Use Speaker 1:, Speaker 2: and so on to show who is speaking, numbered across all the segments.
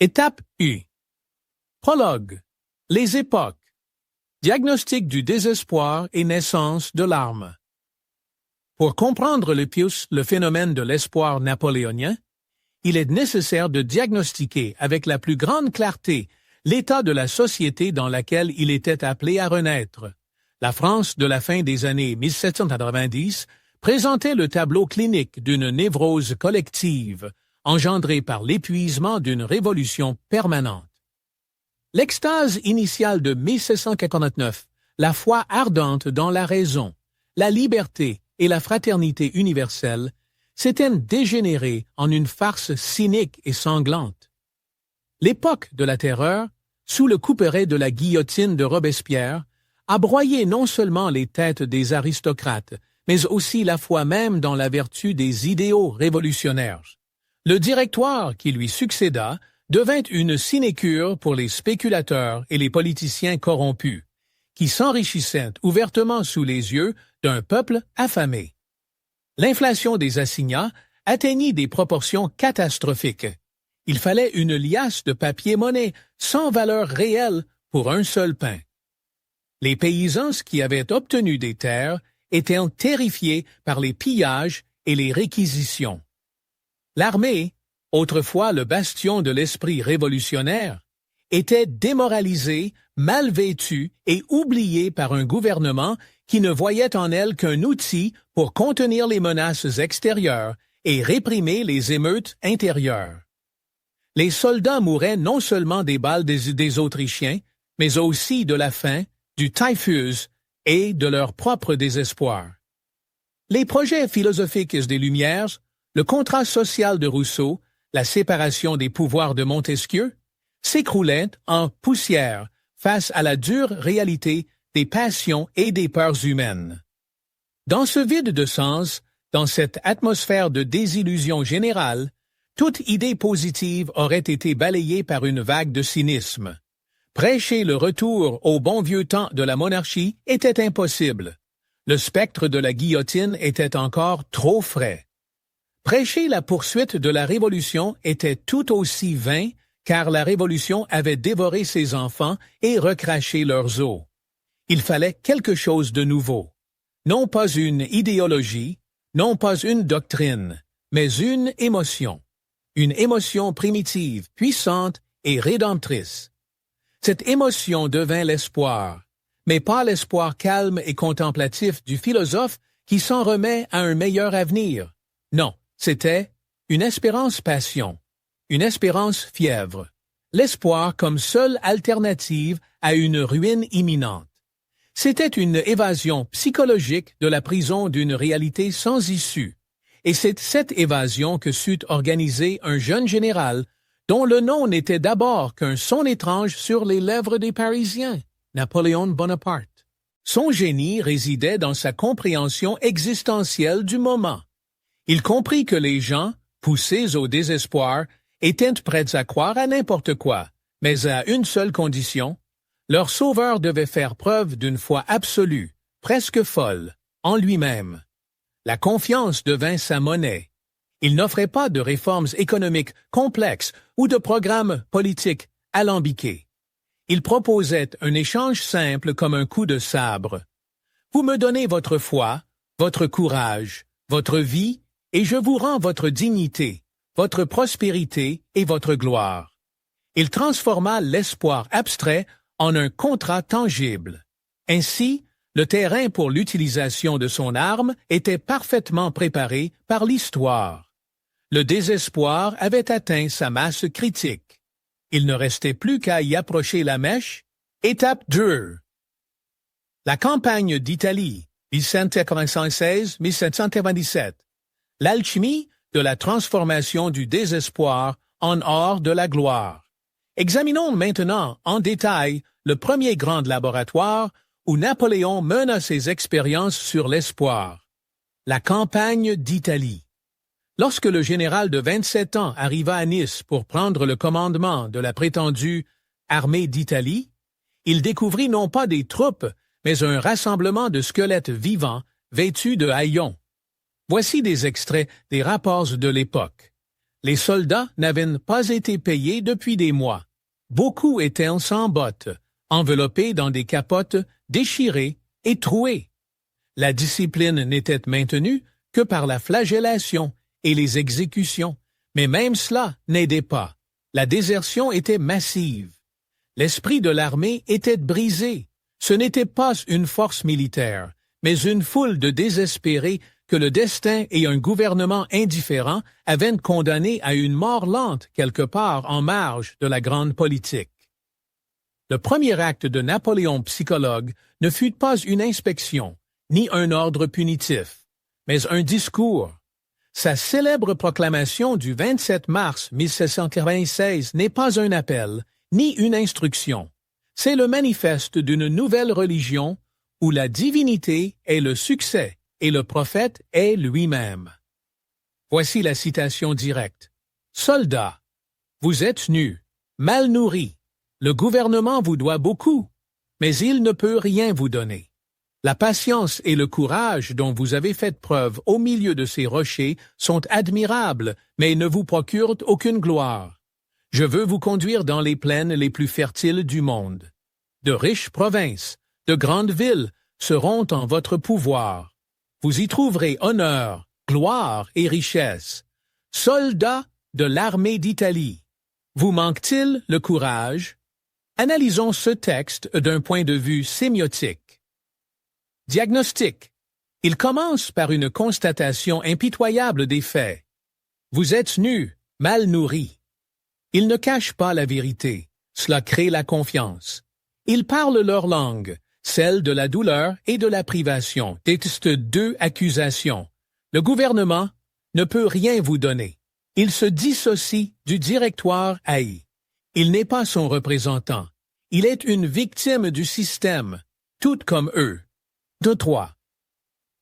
Speaker 1: Étape U. Prologue. Les époques. Diagnostic du désespoir et naissance de l'arme. Pour comprendre le phénomène de l'espoir napoléonien, il est nécessaire de diagnostiquer avec la plus grande clarté l'état de la société dans laquelle il était appelé à renaître. La France de la fin des années 1790 présentait le tableau clinique d'une névrose collective, engendrée par l'épuisement d'une révolution permanente. L'extase initiale de 1789, la foi ardente dans la raison, la liberté et la fraternité universelle, s'était dégénérée en une farce cynique et sanglante. L'époque de la terreur, sous le couperet de la guillotine de Robespierre, a broyé non seulement les têtes des aristocrates, mais aussi la foi même dans la vertu des idéaux révolutionnaires. Le directoire qui lui succéda devint une sinécure pour les spéculateurs et les politiciens corrompus, qui s'enrichissaient ouvertement sous les yeux d'un peuple affamé. L'inflation des assignats atteignit des proportions catastrophiques. Il fallait une liasse de papier-monnaie sans valeur réelle pour un seul pain. Les paysans qui avaient obtenu des terres étaient terrifiés par les pillages et les réquisitions. L'armée, autrefois le bastion de l'esprit révolutionnaire, était démoralisée, mal vêtue et oubliée par un gouvernement qui ne voyait en elle qu'un outil pour contenir les menaces extérieures et réprimer les émeutes intérieures. Les soldats mouraient non seulement des balles des Autrichiens, mais aussi de la faim, du typhus et de leur propre désespoir. Les projets philosophiques des Lumières, le contrat social de Rousseau, la séparation des pouvoirs de Montesquieu, s'écroulaient en poussière face à la dure réalité des passions et des peurs humaines. Dans ce vide de sens, dans cette atmosphère de désillusion générale, toute idée positive aurait été balayée par une vague de cynisme. Prêcher le retour au bon vieux temps de la monarchie était impossible. Le spectre de la guillotine était encore trop frais. Prêcher la poursuite de la Révolution était tout aussi vain, car la Révolution avait dévoré ses enfants et recraché leurs os. Il fallait quelque chose de nouveau. Non pas une idéologie, non pas une doctrine, mais une émotion. Une émotion primitive, puissante et rédemptrice. Cette émotion devint l'espoir, mais pas l'espoir calme et contemplatif du philosophe qui s'en remet à un meilleur avenir. Non, c'était une espérance-passion, une espérance-fièvre, l'espoir comme seule alternative à une ruine imminente. C'était une évasion psychologique de la prison d'une réalité sans issue, et c'est cette évasion que sut organiser un jeune général dont le nom n'était d'abord qu'un son étrange sur les lèvres des Parisiens, Napoléon Bonaparte. Son génie résidait dans sa compréhension existentielle du moment. Il comprit que les gens, poussés au désespoir, étaient prêts à croire à n'importe quoi, mais à une seule condition, leur sauveur devait faire preuve d'une foi absolue, presque folle, en lui-même. La confiance devint sa monnaie. Il n'offrait pas de réformes économiques complexes ou de programmes politiques alambiqués. Il proposait un échange simple comme un coup de sabre. Vous me donnez votre foi, votre courage, votre vie, et je vous rends votre dignité, votre prospérité et votre gloire. Il transforma l'espoir abstrait en un contrat tangible. Ainsi, le terrain pour l'utilisation de son arme était parfaitement préparé par l'histoire. Le désespoir avait atteint sa masse critique. Il ne restait plus qu'à y approcher la mèche. Étape 2. La campagne d'Italie, 1796-1797. L'alchimie de la transformation du désespoir en or de la gloire. Examinons maintenant en détail le premier grand laboratoire où Napoléon mena ses expériences sur l'espoir. La campagne d'Italie. Lorsque le général de 27 ans arriva à Nice pour prendre le commandement de la prétendue armée d'Italie, il découvrit non pas des troupes, mais un rassemblement de squelettes vivants vêtus de haillons. Voici des extraits des rapports de l'époque. Les soldats n'avaient pas été payés depuis des mois. Beaucoup étaient sans bottes, enveloppés dans des capotes déchirées et trouées. La discipline n'était maintenue que par la flagellation et les exécutions, mais même cela n'aidait pas. La désertion était massive. L'esprit de l'armée était brisé. Ce n'était pas une force militaire, mais une foule de désespérés que le destin et un gouvernement indifférent avaient condamnés à une mort lente quelque part en marge de la grande politique. Le premier acte de Napoléon psychologue ne fut pas une inspection, ni un ordre punitif, mais un discours. Sa célèbre proclamation du 27 mars 1796 n'est pas un appel, ni une instruction. C'est le manifeste d'une nouvelle religion où la divinité est le succès et le prophète est lui-même. Voici la citation directe. « Soldats, vous êtes nus, mal nourris. Le gouvernement vous doit beaucoup, mais il ne peut rien vous donner. La patience et le courage dont vous avez fait preuve au milieu de ces rochers sont admirables, mais ne vous procurent aucune gloire. Je veux vous conduire dans les plaines les plus fertiles du monde. De riches provinces, de grandes villes seront en votre pouvoir. Vous y trouverez honneur, gloire et richesse. Soldats de l'armée d'Italie, vous manque-t-il le courage? Analysons ce texte d'un point de vue sémiotique. Diagnostic. Il commence par une constatation impitoyable des faits. Vous êtes nus, mal nourris. Ils ne cachent pas la vérité. Cela crée la confiance. Ils parlent leur langue, celle de la douleur et de la privation. Texte 2 accusations. Le gouvernement ne peut rien vous donner. Il se dissocie du directoire haï. Il n'est pas son représentant. Il est une victime du système, tout comme eux. De 3.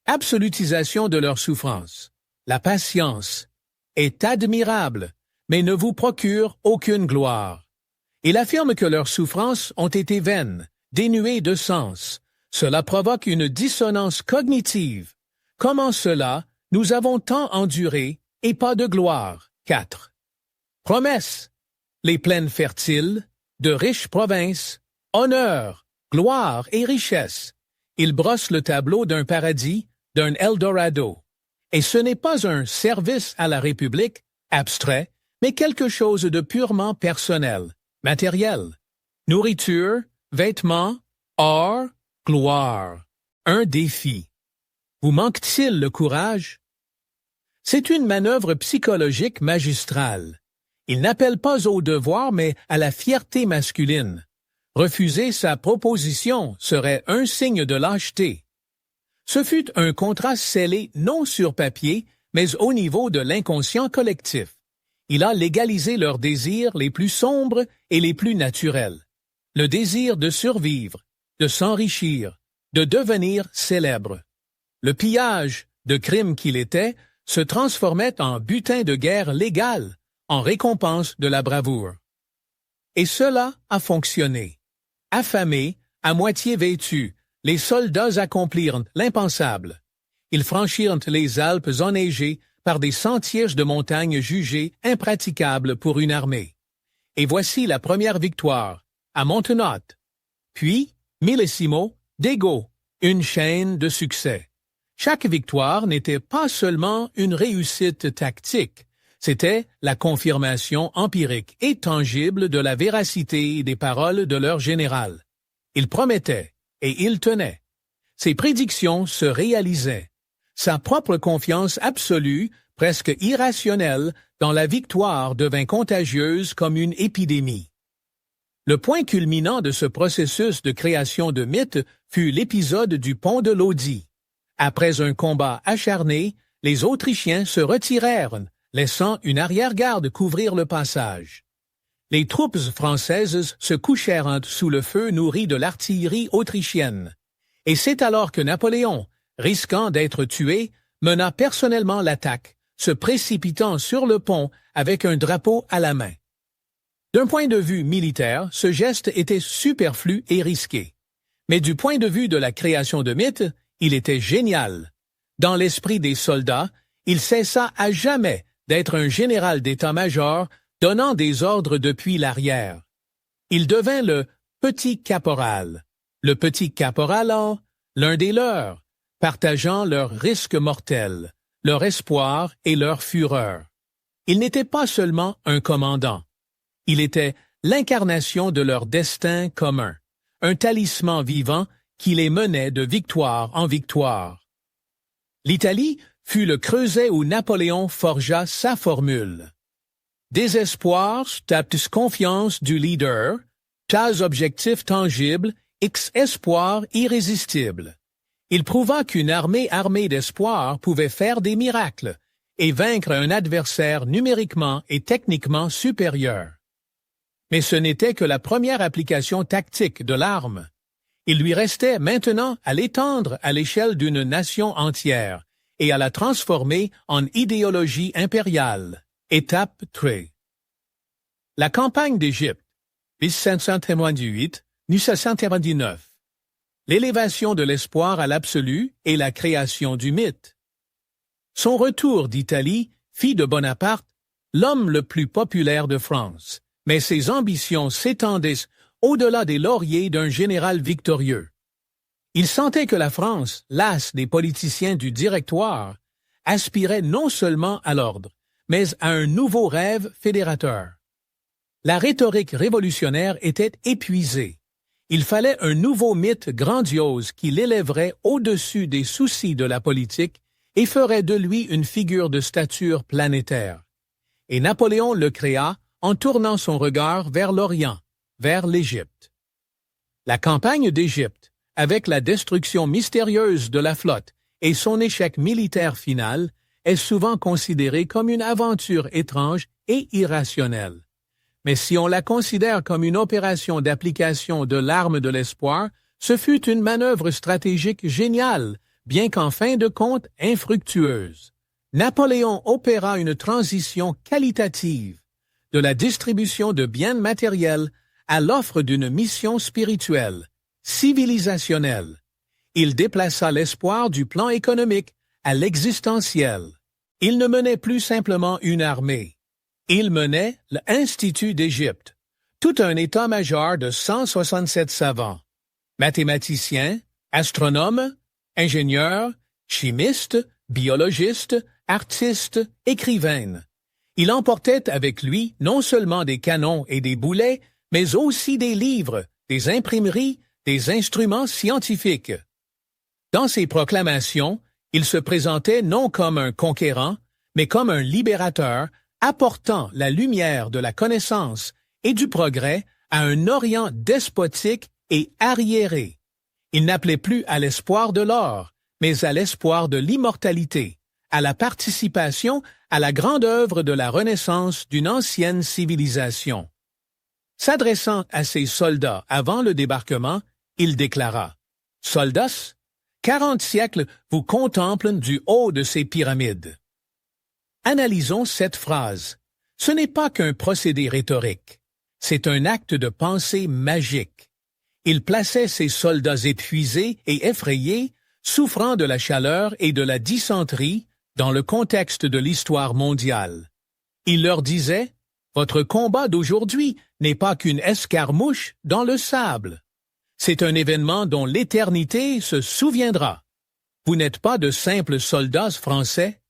Speaker 1: Absolutisation de leur souffrance. La patience est admirable, mais ne vous procure aucune gloire. Il affirme que leurs souffrances ont été vaines, dénuées de sens. Cela provoque une dissonance cognitive. Comment cela, nous avons tant enduré et pas de gloire? 4. Promesses. Les plaines fertiles, de riches provinces, honneur, gloire et richesse. Il brosse le tableau d'un paradis, d'un Eldorado. Et ce n'est pas un service à la République, abstrait, mais quelque chose de purement personnel, matériel. Nourriture, vêtements, or, gloire. Un défi. Vous manque-t-il le courage? C'est une manœuvre psychologique magistrale. Il n'appelle pas au devoir, mais à la fierté masculine. Refuser sa proposition serait un signe de lâcheté. Ce fut un contrat scellé non sur papier, mais au niveau de l'inconscient collectif. Il a légalisé leurs désirs les plus sombres et les plus naturels. Le désir de survivre, de s'enrichir, de devenir célèbre. Le pillage, de crime qu'il était, se transformait en butin de guerre légal, en récompense de la bravoure. Et cela a fonctionné. Affamés, à moitié vêtus, les soldats accomplirent l'impensable. Ils franchirent les Alpes enneigées par des sentiers de montagne jugés impraticables pour une armée. Et voici la première victoire, à Montenotte. Puis, Millesimo, Dego, une chaîne de succès. Chaque victoire n'était pas seulement une réussite tactique, c'était la confirmation empirique et tangible de la véracité des paroles de leur général. Il promettait et il tenait. Ses prédictions se réalisaient. Sa propre confiance absolue, presque irrationnelle, dans la victoire devint contagieuse comme une épidémie. Le point culminant de ce processus de création de mythes fut l'épisode du pont de Lodi. Après un combat acharné, les Autrichiens se retirèrent, laissant une arrière-garde couvrir le passage. Les troupes françaises se couchèrent sous le feu nourri de l'artillerie autrichienne. Et c'est alors que Napoléon, risquant d'être tué, mena personnellement l'attaque, se précipitant sur le pont avec un drapeau à la main. D'un point de vue militaire, ce geste était superflu et risqué. Mais du point de vue de la création de mythes, il était génial. Dans l'esprit des soldats, il cessa à jamais d'être un général d'état-major donnant des ordres depuis l'arrière. Il devint le petit caporal. Le petit caporal en l'un des leurs, partageant leurs risques mortels, leur espoir et leur fureur. Il n'était pas seulement un commandant. Il était l'incarnation de leur destin commun, un talisman vivant qui les menait de victoire en victoire. L'Italie fut le creuset où Napoléon forgea sa formule. Désespoir, status confiance du leader, tas objectifs tangibles, x espoir irrésistible. Il prouva qu'une armée armée d'espoir pouvait faire des miracles et vaincre un adversaire numériquement et techniquement supérieur. Mais ce n'était que la première application tactique de l'arme. Il lui restait maintenant à l'étendre à l'échelle d'une nation entière et à la transformer en idéologie impériale. Étape 3. La campagne d'Égypte, 1798-1799. L'élévation de l'espoir à l'absolu et la création du mythe. Son retour d'Italie fit de Bonaparte l'homme le plus populaire de France, mais ses ambitions s'étendaient au-delà des lauriers d'un général victorieux. Il sentait que la France, lasse des politiciens du Directoire, aspirait non seulement à l'ordre, mais à un nouveau rêve fédérateur. La rhétorique révolutionnaire était épuisée. Il fallait un nouveau mythe grandiose qui l'élèverait au-dessus des soucis de la politique et ferait de lui une figure de stature planétaire. Et Napoléon le créa en tournant son regard vers l'Orient, vers l'Égypte. La campagne d'Égypte, avec la destruction mystérieuse de la flotte et son échec militaire final, est souvent considérée comme une aventure étrange et irrationnelle. Mais si on la considère comme une opération d'application de l'arme de l'espoir, ce fut une manœuvre stratégique géniale, bien qu'en fin de compte infructueuse. Napoléon opéra une transition qualitative de la distribution de biens matériels à l'offre d'une mission spirituelle, civilisationnelle. Il déplaça l'espoir du plan économique à l'existentiel. Il ne menait plus simplement une armée. Il menait l'Institut d'Égypte, tout un état-major de 167 savants, mathématiciens, astronomes, ingénieurs, chimistes, biologistes, artistes, écrivaines. Il emportait avec lui non seulement des canons et des boulets, mais aussi des livres, des imprimeries, des instruments scientifiques. Dans ses proclamations, il se présentait non comme un conquérant, mais comme un libérateur, apportant la lumière de la connaissance et du progrès à un Orient despotique et arriéré. Il n'appelait plus à l'espoir de l'or, mais à l'espoir de l'immortalité, à la participation à la grande œuvre de la renaissance d'une ancienne civilisation. S'adressant à ses soldats avant le débarquement, il déclara « Soldats, 40 siècles vous contemplent du haut de ces pyramides. » Analysons cette phrase. Ce n'est pas qu'un procédé rhétorique. C'est un acte de pensée magique. Il plaçait ses soldats épuisés et effrayés, souffrant de la chaleur et de la dysenterie, dans le contexte de l'histoire mondiale. Il leur disait « Votre combat d'aujourd'hui n'est pas qu'une escarmouche dans le sable. C'est un événement dont l'éternité se souviendra. Vous n'êtes pas de simples soldats français.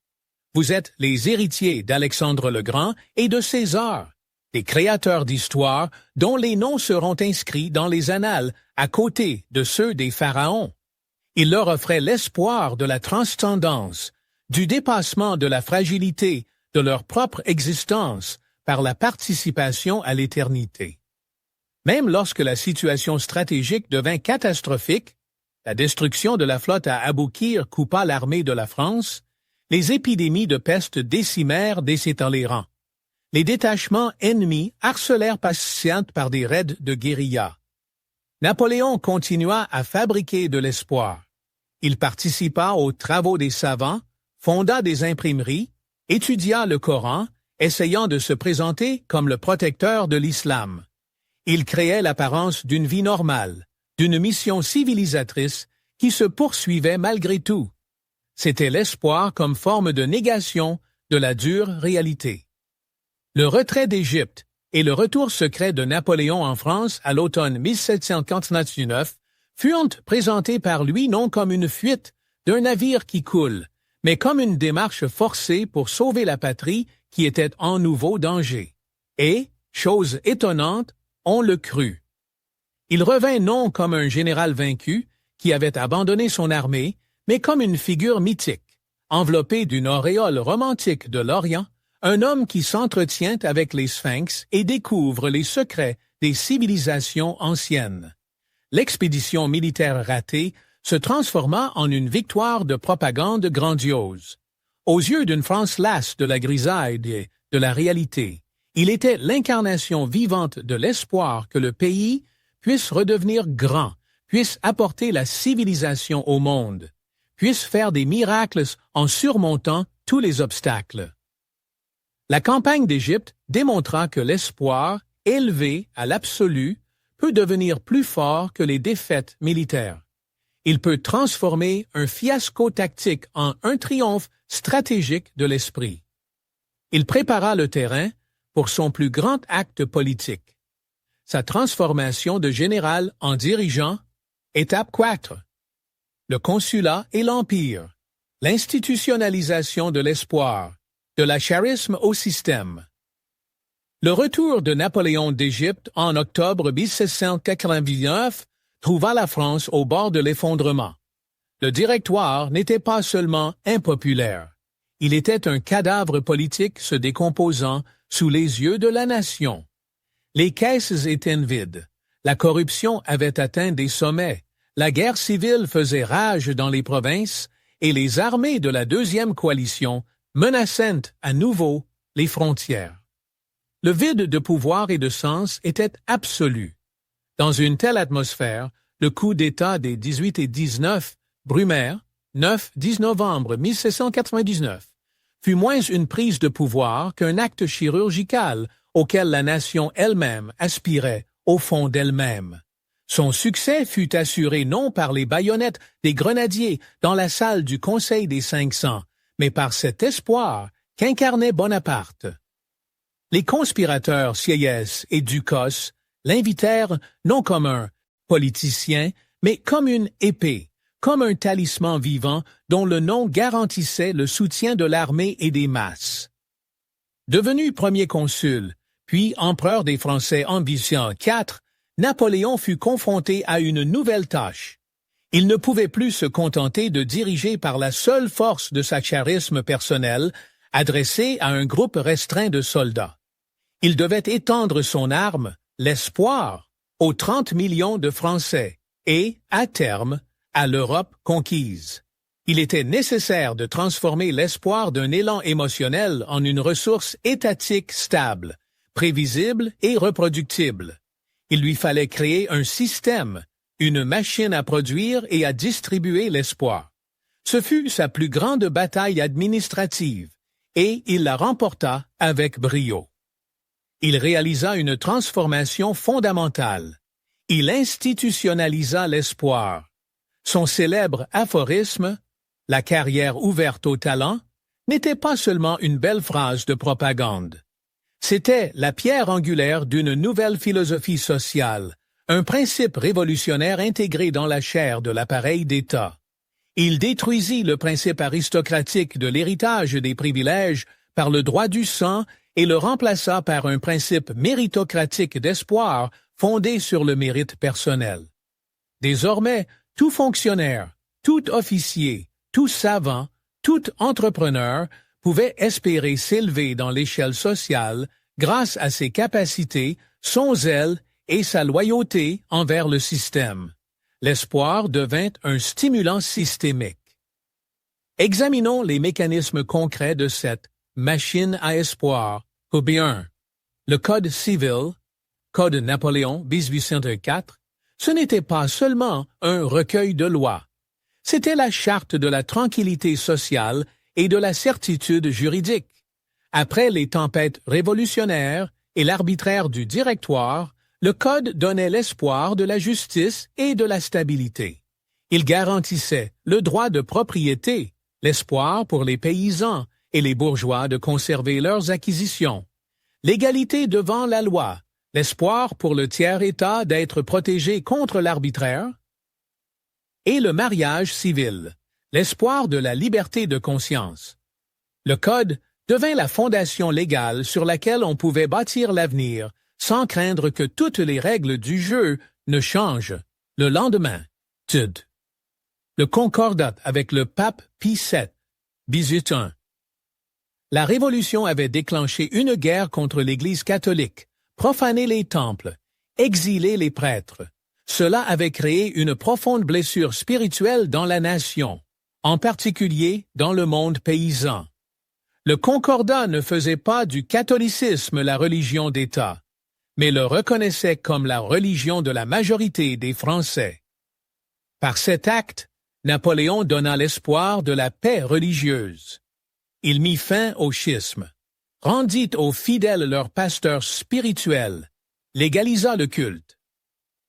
Speaker 1: Vous êtes les héritiers d'Alexandre le Grand et de César, des créateurs d'histoire dont les noms seront inscrits dans les annales à côté de ceux des pharaons. » Il leur offrait l'espoir de la transcendance, du dépassement de la fragilité de leur propre existence par la participation à l'éternité. Même lorsque la situation stratégique devint catastrophique, la destruction de la flotte à Aboukir coupa l'armée de la France, les épidémies de peste décimèrent dès ses tolérants. Les détachements ennemis harcelèrent Patiente par des raids de guérilla. Napoléon continua à fabriquer de l'espoir. Il participa aux travaux des savants, fonda des imprimeries, étudia le Coran, essayant de se présenter comme le protecteur de l'islam. Il créait l'apparence d'une vie normale, d'une mission civilisatrice qui se poursuivait malgré tout. C'était l'espoir comme forme de négation de la dure réalité. Le retrait d'Égypte et le retour secret de Napoléon en France à l'automne 1799 furent présentés par lui non comme une fuite d'un navire qui coule, mais comme une démarche forcée pour sauver la patrie qui était en nouveau danger. Et, chose étonnante, on le crut. Il revint non comme un général vaincu qui avait abandonné son armée, mais comme une figure mythique, enveloppé d'une auréole romantique de l'Orient, un homme qui s'entretient avec les sphinx et découvre les secrets des civilisations anciennes. L'expédition militaire ratée se transforma en une victoire de propagande grandiose. Aux yeux d'une France lasse de la grisaille et de la réalité, il était l'incarnation vivante de l'espoir que le pays puisse redevenir grand, puisse apporter la civilisation au monde, puisse faire des miracles en surmontant tous les obstacles. La campagne d'Égypte démontra que l'espoir, élevé à l'absolu, peut devenir plus fort que les défaites militaires. Il peut transformer un fiasco tactique en un triomphe stratégique de l'esprit. Il prépara le terrain pour son plus grand acte politique. Sa transformation de général en dirigeant, étape 4. Le consulat et l'empire, l'institutionnalisation de l'espoir, de l'acharisme au système. Le retour de Napoléon d'Égypte en octobre 1799 trouva la France au bord de l'effondrement. Le Directoire n'était pas seulement impopulaire, il était un cadavre politique se décomposant sous les yeux de la nation. Les caisses étaient vides, la corruption avait atteint des sommets, la guerre civile faisait rage dans les provinces et les armées de la deuxième coalition menaçaient à nouveau les frontières. Le vide de pouvoir et de sens était absolu. Dans une telle atmosphère, le coup d'État des 18 et 19, Brumaire, 9-10 novembre 1799, fut moins une prise de pouvoir qu'un acte chirurgical auquel la nation elle-même aspirait au fond d'elle-même. Son succès fut assuré non par les baïonnettes des grenadiers dans la salle du Conseil des 500, mais par cet espoir qu'incarnait Bonaparte. Les conspirateurs Sieyès et Ducos l'invitèrent non comme un politicien, mais comme une épée, comme un talisman vivant dont le nom garantissait le soutien de l'armée et des masses. Devenu premier consul, puis empereur des Français en 1804, Napoléon fut confronté à une nouvelle tâche. Il ne pouvait plus se contenter de diriger par la seule force de sa charisme personnel, adressée à un groupe restreint de soldats. Il devait étendre son arme, l'espoir, aux 30 millions de Français et, à terme, à l'Europe conquise. Il était nécessaire de transformer l'espoir d'un élan émotionnel en une ressource étatique stable, prévisible et reproductible. Il lui fallait créer un système, une machine à produire et à distribuer l'espoir. Ce fut sa plus grande bataille administrative, et il la remporta avec brio. Il réalisa une transformation fondamentale. Il institutionnalisa l'espoir. Son célèbre aphorisme, « La carrière ouverte au talent », n'était pas seulement une belle phrase de propagande. C'était la pierre angulaire d'une nouvelle philosophie sociale, un principe révolutionnaire intégré dans la chair de l'appareil d'État. Il détruisit le principe aristocratique de l'héritage des privilèges par le droit du sang et le remplaça par un principe méritocratique d'espoir fondé sur le mérite personnel. Désormais, tout fonctionnaire, tout officier, tout savant, tout entrepreneur pouvait espérer s'élever dans l'échelle sociale grâce à ses capacités, son zèle et sa loyauté envers le système. L'espoir devint un stimulant systémique. Examinons les mécanismes concrets de cette machine à espoir. Copie 1. Le Code civil, Code Napoléon 1804, ce n'était pas seulement un recueil de lois. C'était la charte de la tranquillité sociale et de la certitude juridique. Après les tempêtes révolutionnaires et l'arbitraire du Directoire, le Code donnait l'espoir de la justice et de la stabilité. Il garantissait le droit de propriété, l'espoir pour les paysans et les bourgeois de conserver leurs acquisitions, l'égalité devant la loi, l'espoir pour le tiers-État d'être protégé contre l'arbitraire, et le mariage civil, l'espoir de la liberté de conscience. Le Code devint la fondation légale sur laquelle on pouvait bâtir l'avenir sans craindre que toutes les règles du jeu ne changent le lendemain. Le concordat avec le pape Pie VII, Bisutin. La Révolution avait déclenché une guerre contre l'Église catholique, profané les temples, exilé les prêtres. Cela avait créé une profonde blessure spirituelle dans la nation, en particulier dans le monde paysan. Le Concordat ne faisait pas du catholicisme la religion d'État, mais le reconnaissait comme la religion de la majorité des Français. Par cet acte, Napoléon donna l'espoir de la paix religieuse. Il mit fin au schisme, rendit aux fidèles leur pasteur spirituel, légalisa le culte.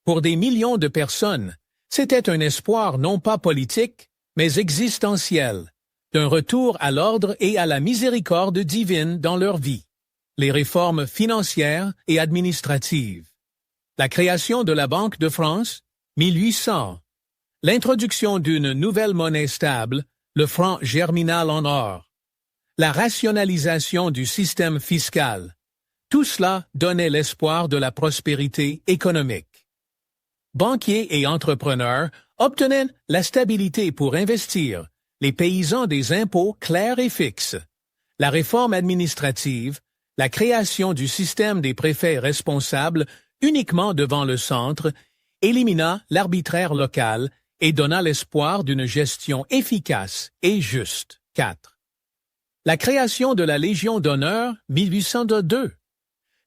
Speaker 1: Pour des millions de personnes, c'était un espoir non pas politique, mais existentiel, d'un retour à l'ordre et à la miséricorde divine dans leur vie. Les réformes financières et administratives. La création de la Banque de France, 1800. L'introduction d'une nouvelle monnaie stable, le franc germinal en or. La rationalisation du système fiscal. Tout cela donnait l'espoir de la prospérité économique. Banquiers et entrepreneurs obtenaient la stabilité pour investir, les paysans des impôts clairs et fixes. La réforme administrative, la création du système des préfets responsables uniquement devant le centre, élimina l'arbitraire local et donna l'espoir d'une gestion efficace et juste. 4. La création de la Légion d'honneur, 1802.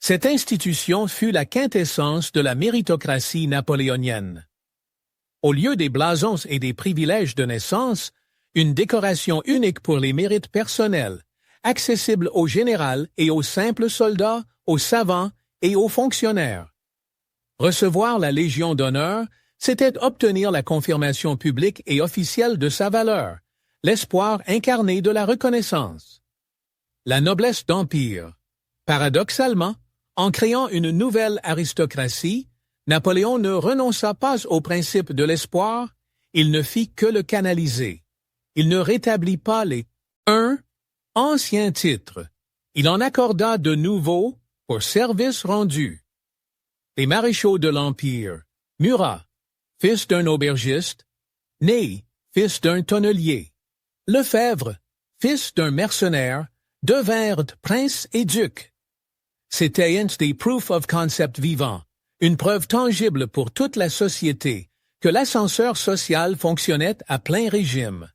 Speaker 1: Cette institution fut la quintessence de la méritocratie napoléonienne. Au lieu des blasons et des privilèges de naissance, une décoration unique pour les mérites personnels, accessible au général et aux simples soldats, aux savants et aux fonctionnaires. Recevoir la Légion d'honneur, c'était obtenir la confirmation publique et officielle de sa valeur, l'espoir incarné de la reconnaissance. La noblesse d'empire. Paradoxalement, en créant une nouvelle aristocratie, Napoléon ne renonça pas au principe de l'espoir, il ne fit que le canaliser. Il ne rétablit pas les 1. Anciens titres. Il en accorda de nouveaux pour service rendu. Les maréchaux de l'Empire. Murat, fils d'un aubergiste. Ney, fils d'un tonnelier. Lefebvre, fils d'un mercenaire, devinrent princes et ducs. C'étaient des proof of concept vivants, une preuve tangible pour toute la société que l'ascenseur social fonctionnait à plein régime.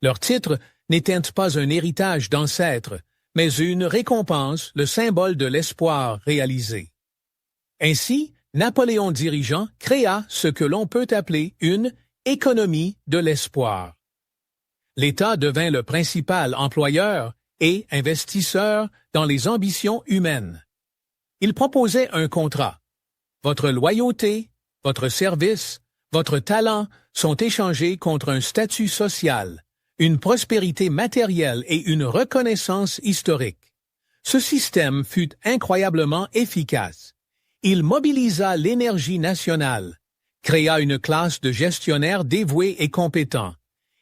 Speaker 1: Leurs titres n'étaient pas un héritage d'ancêtres, mais une récompense, le symbole de l'espoir réalisé. Ainsi, Napoléon dirigeant créa ce que l'on peut appeler une économie de l'espoir. L'État devint le principal employeur et investisseur dans les ambitions humaines. Il proposait un contrat. Votre loyauté, votre service, votre talent sont échangés contre un statut social, une prospérité matérielle et une reconnaissance historique. Ce système fut incroyablement efficace. Il mobilisa l'énergie nationale, créa une classe de gestionnaires dévoués et compétents,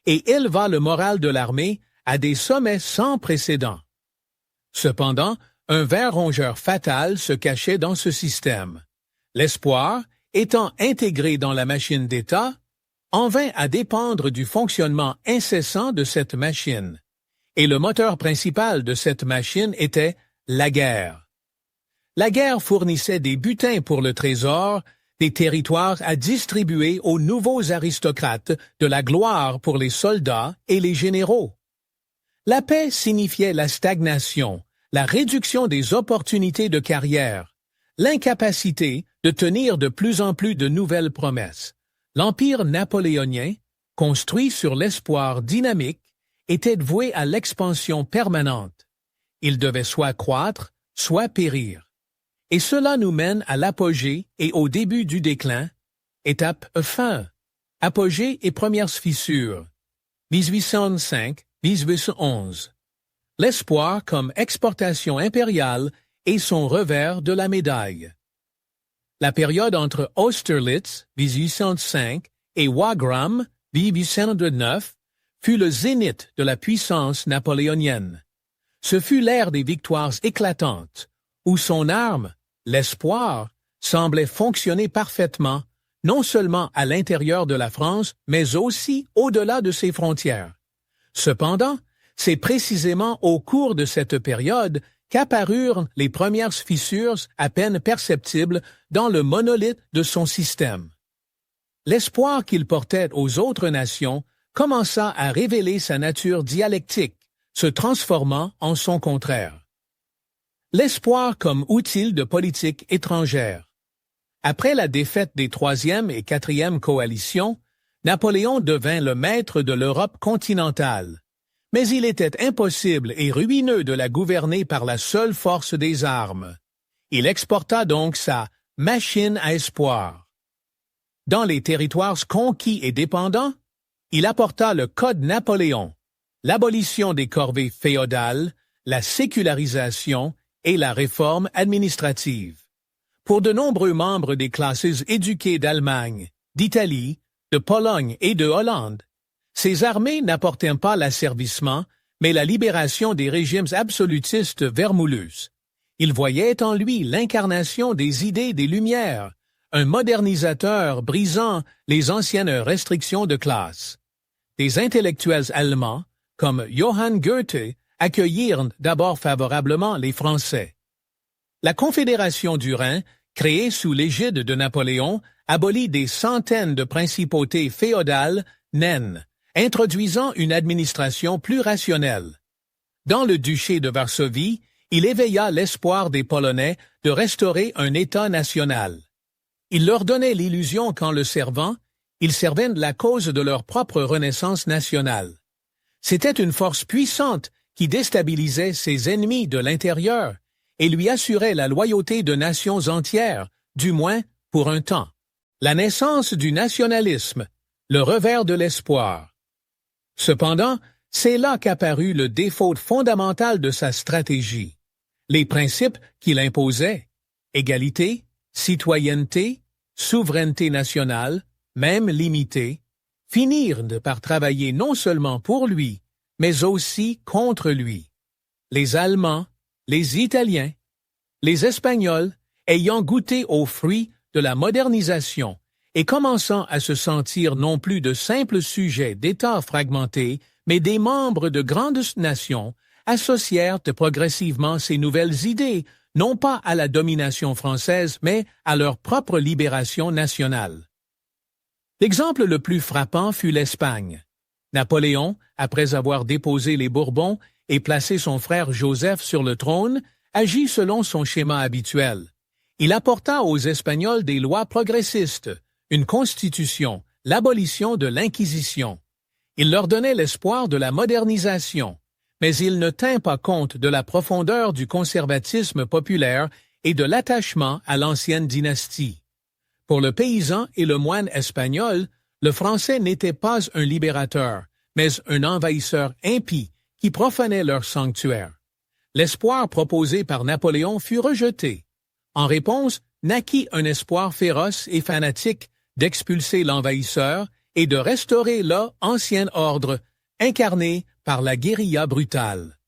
Speaker 1: et éleva le moral de l'armée à des sommets sans précédent. Cependant, un ver rongeur fatal se cachait dans ce système. L'espoir, étant intégré dans la machine d'État, en vint à dépendre du fonctionnement incessant de cette machine. Et le moteur principal de cette machine était la guerre. La guerre fournissait des butins pour le trésor, des territoires à distribuer aux nouveaux aristocrates, de la gloire pour les soldats et les généraux. La paix signifiait la stagnation, la réduction des opportunités de carrière, l'incapacité de tenir de plus en plus de nouvelles promesses. L'Empire napoléonien, construit sur l'espoir dynamique, était voué à l'expansion permanente. Il devait soit croître, soit périr. Et cela nous mène à l'apogée et au début du déclin, étape fin, apogée et premières fissures, 1805-1811. l'espoir comme exportation impériale est son revers de la médaille. La période entre Austerlitz, 1805, et Wagram, 1809, fut le zénith de la puissance napoléonienne. Ce fut l'ère des victoires éclatantes, où son arme, l'espoir, semblait fonctionner parfaitement, non seulement à l'intérieur de la France, mais aussi au-delà de ses frontières. Cependant, c'est précisément au cours de cette période qu'apparurent les premières fissures à peine perceptibles dans le monolithe de son système. L'espoir qu'il portait aux autres nations commença à révéler sa nature dialectique, se transformant en son contraire. L'espoir comme outil de politique étrangère. Après la défaite des troisième et quatrième coalitions, Napoléon devint le maître de l'Europe continentale. Mais il était impossible et ruineux de la gouverner par la seule force des armes. Il exporta donc sa « machine à espoir ». Dans les territoires conquis et dépendants, il apporta le Code Napoléon, l'abolition des corvées féodales, la sécularisation et la réforme administrative. Pour de nombreux membres des classes éduquées d'Allemagne, d'Italie, de Pologne et de Hollande, ces armées n'apportèrent pas l'asservissement, mais la libération des régimes absolutistes vermoulus. Ils voyaient en lui l'incarnation des idées des Lumières, un modernisateur brisant les anciennes restrictions de classe. Des intellectuels allemands, comme Johann Goethe, accueillirent d'abord favorablement les Français. La Confédération du Rhin, créée sous l'égide de Napoléon, abolit des centaines de principautés féodales naines, introduisant une administration plus rationnelle. Dans le duché de Varsovie, il éveilla l'espoir des Polonais de restaurer un État national. Il leur donnait l'illusion qu'en le servant, ils servaient la cause de leur propre renaissance nationale. C'était une force puissante qui déstabilisait ses ennemis de l'intérieur et lui assurait la loyauté de nations entières, du moins pour un temps. La naissance du nationalisme, le revers de l'espoir. Cependant, c'est là qu'apparut le défaut fondamental de sa stratégie. Les principes qu'il imposait, égalité, citoyenneté, souveraineté nationale, même limitée, finirent par travailler non seulement pour lui, mais aussi contre lui. Les Allemands, les Italiens, les Espagnols, ayant goûté aux fruits de la modernisation et commençant à se sentir non plus de simples sujets d'États fragmentés, mais des membres de grandes nations, associèrent progressivement ces nouvelles idées, non pas à la domination française, mais à leur propre libération nationale. L'exemple le plus frappant fut l'Espagne. Napoléon, après avoir déposé les Bourbons et placé son frère Joseph sur le trône, agit selon son schéma habituel. Il apporta aux Espagnols des lois progressistes, une constitution, l'abolition de l'Inquisition. Il leur donnait l'espoir de la modernisation, mais il ne tint pas compte de la profondeur du conservatisme populaire et de l'attachement à l'ancienne dynastie. Pour le paysan et le moine espagnol, le français n'était pas un libérateur, mais un envahisseur impie qui profanait leur sanctuaire. L'espoir proposé par Napoléon fut rejeté. En réponse, naquit un espoir féroce et fanatique d'expulser l'envahisseur et de restaurer l'ancien ordre, incarné par la guérilla brutale.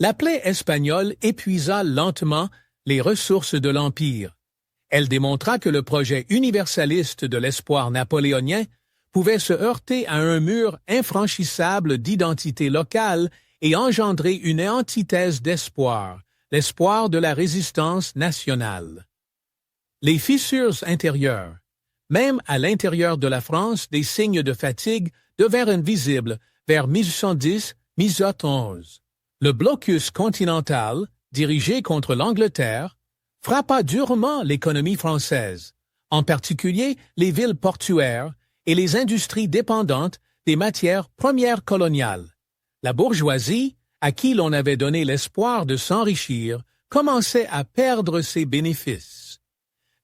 Speaker 1: La plaie espagnole épuisa lentement les ressources de l'Empire. Elle démontra que le projet universaliste de l'espoir napoléonien pouvait se heurter à un mur infranchissable d'identité locale et engendrer une antithèse d'espoir, l'espoir de la résistance nationale. Les fissures intérieures. Même à l'intérieur de la France, des signes de fatigue devinrent visibles vers 1810-1811. Le blocus continental, dirigé contre l'Angleterre, frappa durement l'économie française, en particulier les villes portuaires et les industries dépendantes des matières premières coloniales. La bourgeoisie, à qui l'on avait donné l'espoir de s'enrichir, commençait à perdre ses bénéfices.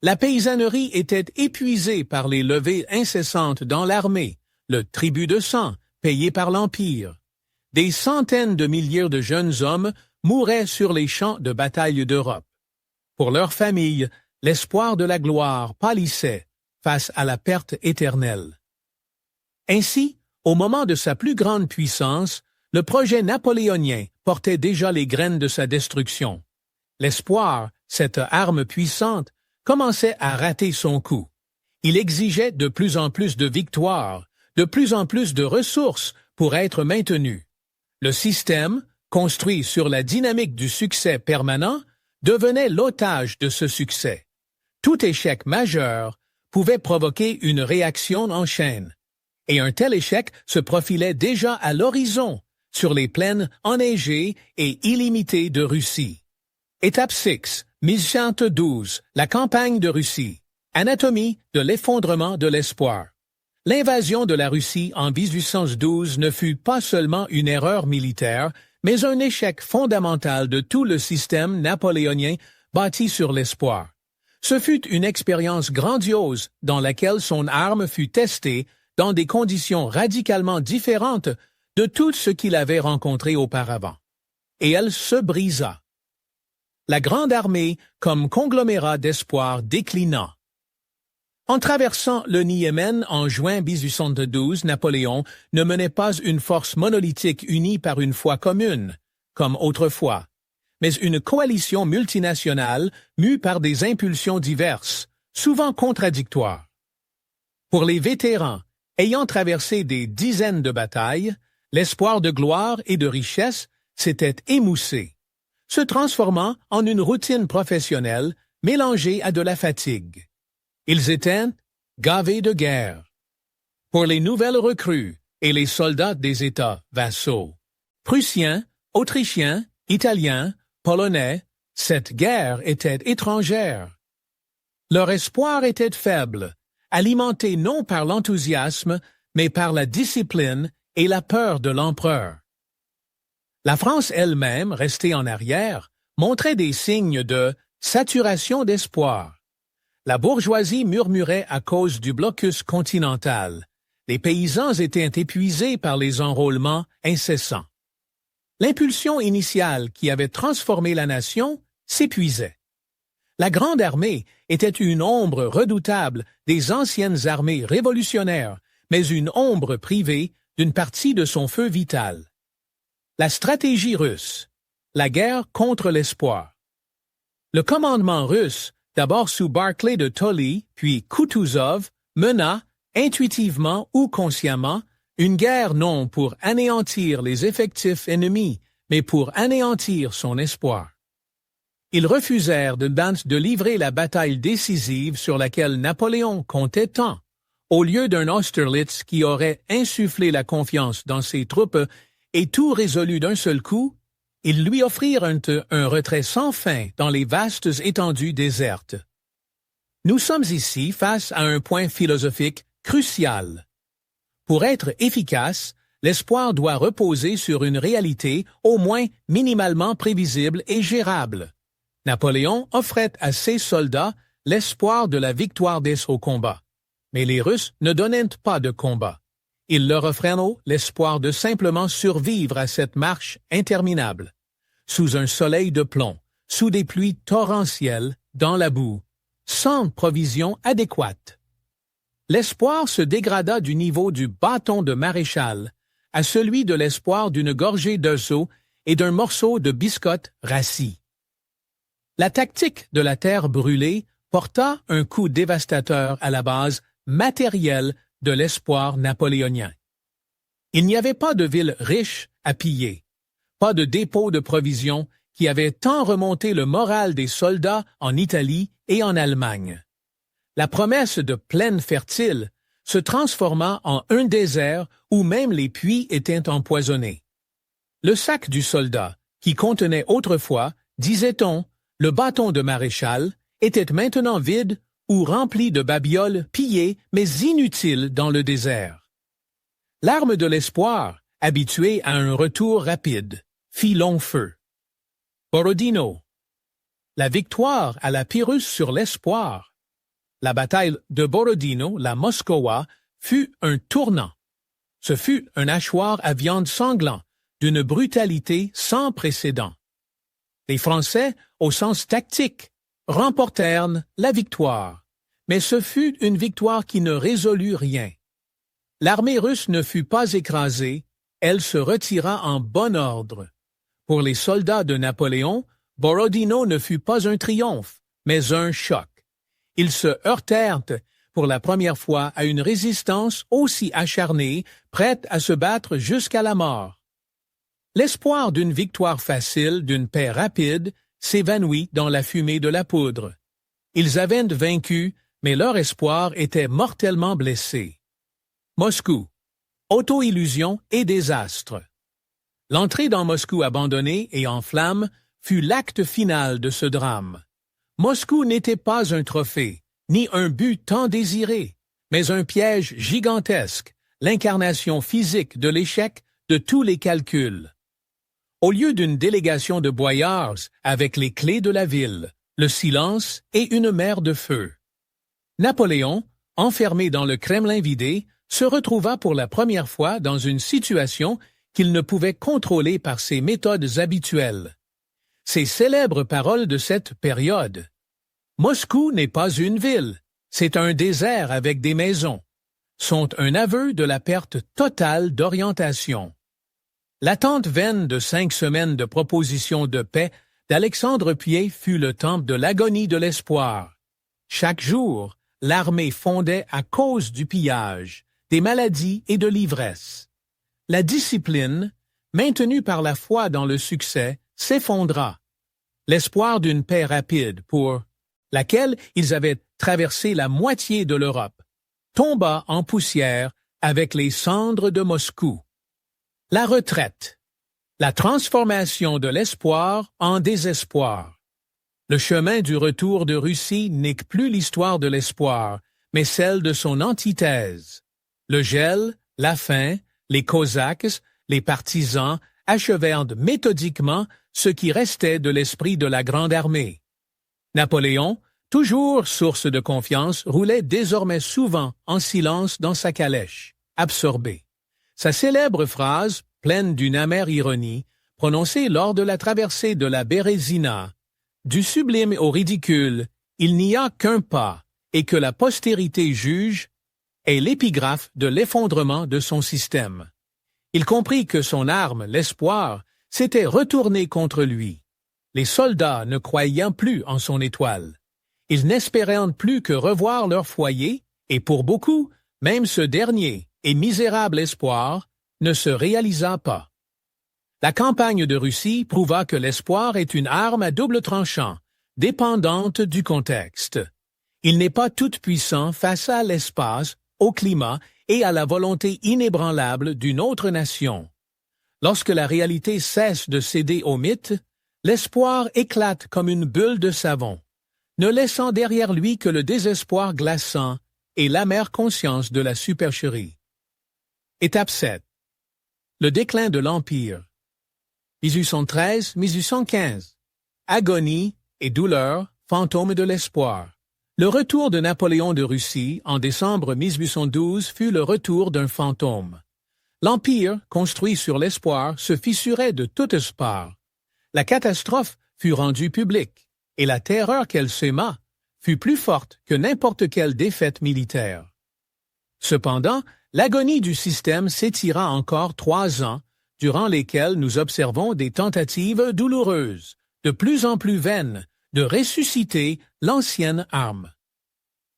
Speaker 1: La paysannerie était épuisée par les levées incessantes dans l'armée, le tribut de sang payé par l'Empire. des centaines de milliers de jeunes hommes mouraient sur les champs de bataille d'Europe. Pour leurs familles, l'espoir de la gloire pâlissait face à la perte éternelle. Ainsi, au moment de sa plus grande puissance, le projet napoléonien portait déjà les graines de sa destruction. L'espoir, cette arme puissante, commençait à rater son coup. Il exigeait de plus en plus de victoires, de plus en plus de ressources pour être maintenu. Le système, construit sur la dynamique du succès permanent, devenait l'otage de ce succès. Tout échec majeur pouvait provoquer une réaction en chaîne. Et un tel échec se profilait déjà à l'horizon, sur les plaines enneigées et illimitées de Russie. Étape 6, 1112, la campagne de Russie. Anatomie de l'effondrement de l'espoir. L'invasion de la Russie en 1812 ne fut pas seulement une erreur militaire, mais un échec fondamental de tout le système napoléonien bâti sur l'espoir. Ce fut une expérience grandiose dans laquelle son arme fut testée dans des conditions radicalement différentes de tout ce qu'il avait rencontré auparavant. Et elle se brisa. La grande armée comme conglomérat d'espoir déclina. En traversant le Niémen en juin 1812, Napoléon ne menait pas une force monolithique unie par une foi commune, comme autrefois, mais une coalition multinationale mue par des impulsions diverses, souvent contradictoires. Pour les vétérans, ayant traversé des dizaines de batailles, l'espoir de gloire et de richesse s'était émoussé, se transformant en une routine professionnelle mélangée à de la fatigue. Ils étaient gavés de guerre. Pour les nouvelles recrues et les soldats des États vassaux, Prussiens, Autrichiens, Italiens, Polonais, cette guerre était étrangère. Leur espoir était faible, alimenté non par l'enthousiasme, mais par la discipline et la peur de l'empereur. La France elle-même, restée en arrière, montrait des signes de saturation d'espoir. La bourgeoisie murmurait à cause du blocus continental. Les paysans étaient épuisés par les enrôlements incessants. L'impulsion initiale qui avait transformé la nation s'épuisait. La Grande Armée était une ombre redoutable des anciennes armées révolutionnaires, mais une ombre privée d'une partie de son feu vital. La stratégie russe, la guerre contre l'espoir. Le commandement russe, d'abord sous Barclay de Tolly, puis Kutuzov, mena, intuitivement ou consciemment, une guerre non pour anéantir les effectifs ennemis, mais pour anéantir son espoir. Ils refusèrent de livrer la bataille décisive sur laquelle Napoléon comptait tant, au lieu d'un Austerlitz qui aurait insufflé la confiance dans ses troupes et tout résolu d'un seul coup. Ils lui offrirent un retrait sans fin dans les vastes étendues désertes. Nous sommes ici face à un point philosophique crucial. Pour être efficace, l'espoir doit reposer sur une réalité au moins minimalement prévisible et gérable. Napoléon offrait à ses soldats l'espoir de la victoire au combat. Mais les Russes ne donnaient pas de combat. Ils leur offraient l'espoir de simplement survivre à cette marche interminable. Sous un soleil de plomb, sous des pluies torrentielles, dans la boue, sans provisions adéquates. L'espoir se dégrada du niveau du bâton de maréchal à celui de l'espoir d'une gorgée d'œufs et d'un morceau de biscotte rassis. La tactique de la terre brûlée porta un coup dévastateur à la base matérielle de l'espoir napoléonien. Il n'y avait pas de ville riche à piller, pas de dépôt de provisions qui avait tant remonté le moral des soldats en Italie et en Allemagne. La promesse de plaines fertiles se transforma en un désert où même les puits étaient empoisonnés. Le sac du soldat, qui contenait autrefois, disait-on, le bâton de maréchal, était maintenant vide ou rempli de babioles pillées mais inutiles dans le désert. L'arme de l'espoir, habituée à un retour rapide, fit long feu. Borodino. La victoire à la Pyrrhus sur l'espoir. La bataille de Borodino, la Moskowa, fut un tournant. Ce fut un hachoir à viande sanglant, d'une brutalité sans précédent. Les Français, au sens tactique, remportèrent la victoire, mais ce fut une victoire qui ne résolut rien. L'armée russe ne fut pas écrasée, elle se retira en bon ordre. Pour les soldats de Napoléon, Borodino ne fut pas un triomphe, mais un choc. Ils se heurtèrent pour la première fois à une résistance aussi acharnée, prête à se battre jusqu'à la mort. L'espoir d'une victoire facile, d'une paix rapide, s'évanouit dans la fumée de la poudre. Ils avaient vaincu, mais leur espoir était mortellement blessé. Moscou. Auto-illusion et désastre. L'entrée dans Moscou abandonnée et en flammes fut l'acte final de ce drame. Moscou n'était pas un trophée, ni un but tant désiré, mais un piège gigantesque, l'incarnation physique de l'échec de tous les calculs. Au lieu d'une délégation de boyards avec les clés de la ville, le silence et une mer de feu. Napoléon, enfermé dans le Kremlin vidé, se retrouva pour la première fois dans une situation qu'il ne pouvait contrôler par ses méthodes habituelles. Ces célèbres paroles de cette période. Moscou n'est pas une ville, c'est un désert avec des maisons, sont un aveu de la perte totale d'orientation. L'attente vaine de 5 semaines de propositions de paix d'Alexandre Pied fut le temple de l'agonie de l'espoir. Chaque jour, l'armée fondait à cause du pillage, des maladies et de l'ivresse. La discipline, maintenue par la foi dans le succès, s'effondra. L'espoir d'une paix rapide pour laquelle ils avaient traversé la moitié de l'Europe, tomba en poussière avec les cendres de Moscou. La retraite. La transformation de l'espoir en désespoir. Le chemin du retour de Russie n'est plus l'histoire de l'espoir, mais celle de son antithèse. Le gel, la faim, les Cosaques, les partisans achevèrent méthodiquement ce qui restait de l'esprit de la Grande Armée. Napoléon, toujours source de confiance, roulait désormais souvent en silence dans sa calèche, absorbé. Sa célèbre phrase, pleine d'une amère ironie, prononcée lors de la traversée de la Bérésina, « Du sublime au ridicule, il n'y a qu'un pas, et que la postérité juge », est l'épigraphe de l'effondrement de son système. Il comprit que son arme, l'espoir, s'était retournée contre lui. Les soldats ne croyant plus en son étoile. Ils n'espérant plus que revoir leur foyer, et pour beaucoup, même ce dernier et misérable espoir ne se réalisa pas. La campagne de Russie prouva que l'espoir est une arme à double tranchant, dépendante du contexte. Il n'est pas tout-puissant face à l'espace, au climat et à la volonté inébranlable d'une autre nation. Lorsque la réalité cesse de céder au mythe, l'espoir éclate comme une bulle de savon, ne laissant derrière lui que le désespoir glaçant et l'amère conscience de la supercherie. Étape 7. Le déclin de l'Empire. 1813-1815. Agonie et douleur, fantôme de l'espoir. Le retour de Napoléon de Russie en décembre 1812 fut le retour d'un fantôme. L'Empire, construit sur l'espoir, se fissurait de toutes parts. La catastrophe fut rendue publique, et la terreur qu'elle sema fut plus forte que n'importe quelle défaite militaire. Cependant, l'agonie du système s'étira encore 3 ans, durant lesquels nous observons des tentatives douloureuses, de plus en plus vaines, de ressusciter l'ancienne arme.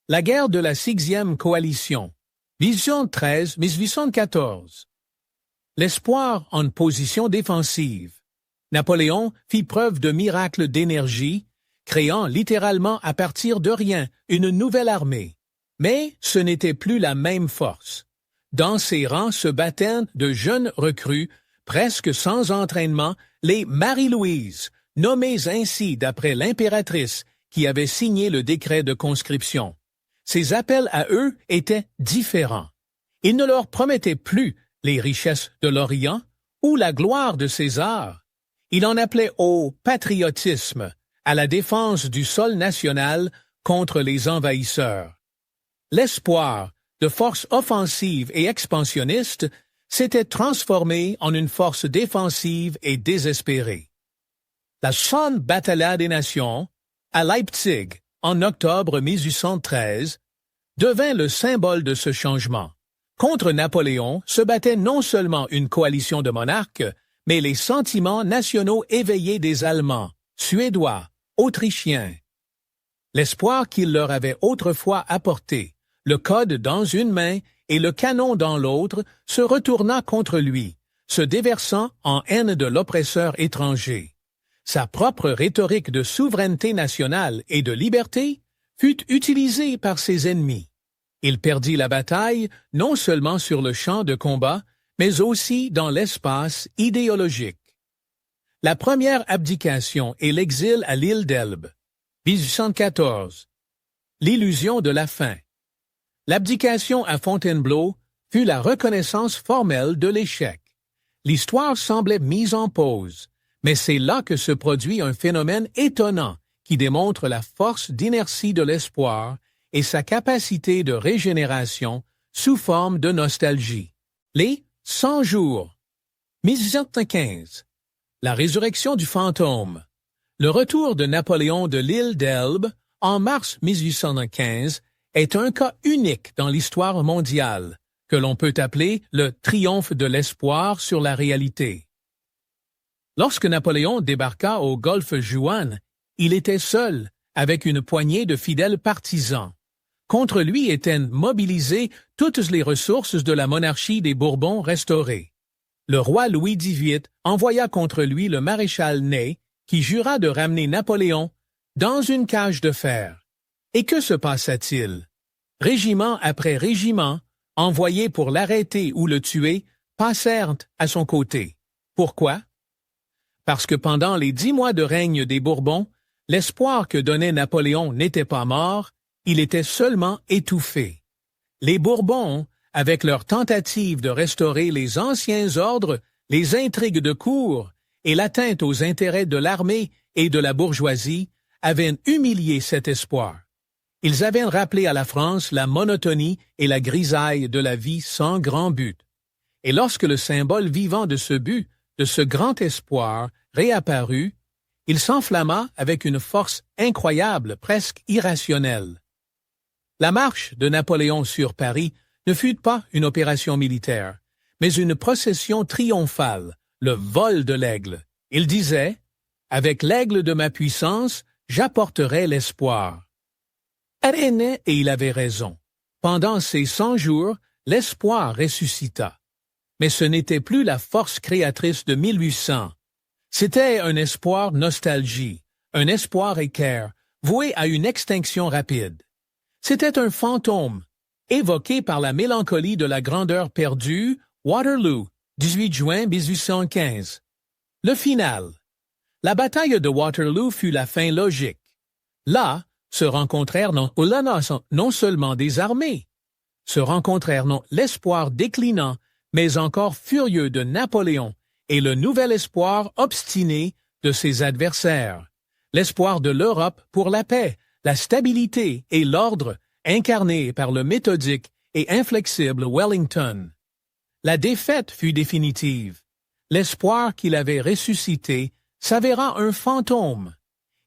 Speaker 1: La guerre de la 6e coalition, 1813-1814. L'espoir en position défensive. Napoléon fit preuve de miracles d'énergie, créant littéralement à partir de rien une nouvelle armée. Mais ce n'était plus la même force. Dans ses rangs se battaient de jeunes recrues, presque sans entraînement, les Marie-Louise, nommées ainsi d'après l'impératrice qui avait signé le décret de conscription. Ses appels à eux étaient différents. Il ne leur promettait plus les richesses de l'Orient ou la gloire de César. Il en appelait au patriotisme, à la défense du sol national contre les envahisseurs. L'espoir de forces offensives et expansionnistes s'était transformée en une force défensive et désespérée. La Grande bataille des Nations, à Leipzig, en octobre 1813, devint le symbole de ce changement. Contre Napoléon se battait non seulement une coalition de monarques, mais les sentiments nationaux éveillés des Allemands, Suédois, Autrichiens. L'espoir qu'il leur avait autrefois apporté, le code dans une main et le canon dans l'autre, se retourna contre lui, se déversant en haine de l'oppresseur étranger. Sa propre rhétorique de souveraineté nationale et de liberté fut utilisée par ses ennemis. Il perdit la bataille non seulement sur le champ de combat, mais aussi dans l'espace idéologique. La première abdication et l'exil à l'île d'Elbe, 1814. L'illusion de la fin. L'abdication à Fontainebleau fut la reconnaissance formelle de l'échec. L'histoire semblait mise en pause, mais c'est là que se produit un phénomène étonnant qui démontre la force d'inertie de l'espoir et sa capacité de régénération sous forme de nostalgie. Les 100 jours. 1815. La résurrection du fantôme. Le retour de Napoléon de l'île d'Elbe en mars 1815 est un cas unique dans l'histoire mondiale, que l'on peut appeler le triomphe de l'espoir sur la réalité. Lorsque Napoléon débarqua au golfe Juan, il était seul, avec une poignée de fidèles partisans. Contre lui étaient mobilisées toutes les ressources de la monarchie des Bourbons restaurée. Le roi Louis XVIII envoya contre lui le maréchal Ney, qui jura de ramener Napoléon dans une cage de fer. Et que se passa-t-il? Régiment après régiment, envoyés pour l'arrêter ou le tuer, passèrent à son côté. Pourquoi? Parce que pendant les 10 mois de règne des Bourbons, l'espoir que donnait Napoléon n'était pas mort, il était seulement étouffé. Les Bourbons, avec leur tentative de restaurer les anciens ordres, les intrigues de cour et l'atteinte aux intérêts de l'armée et de la bourgeoisie, avaient humilié cet espoir. Ils avaient rappelé à la France la monotonie et la grisaille de la vie sans grand but. Et lorsque le symbole vivant de ce but, de ce grand espoir, réapparut, il s'enflamma avec une force incroyable, presque irrationnelle. La marche de Napoléon sur Paris ne fut pas une opération militaire, mais une procession triomphale, le vol de l'aigle. Il disait « Avec l'aigle de ma puissance, j'apporterai l'espoir. » Et il avait raison. Pendant ces 100 jours, l'espoir ressuscita. Mais ce n'était plus la force créatrice de 1800. C'était un espoir nostalgie, un espoir équerre, voué à une extinction rapide. C'était un fantôme, évoqué par la mélancolie de la grandeur perdue, Waterloo, 18 juin 1815. Le final. La bataille de Waterloo fut la fin logique. Là, se rencontrèrent non seulement des armées, se rencontrèrent l'espoir déclinant, mais encore furieux de Napoléon et le nouvel espoir obstiné de ses adversaires, l'espoir de l'Europe pour la paix, la stabilité et l'ordre incarné par le méthodique et inflexible Wellington. La défaite fut définitive. L'espoir qu'il avait ressuscité s'avéra un fantôme.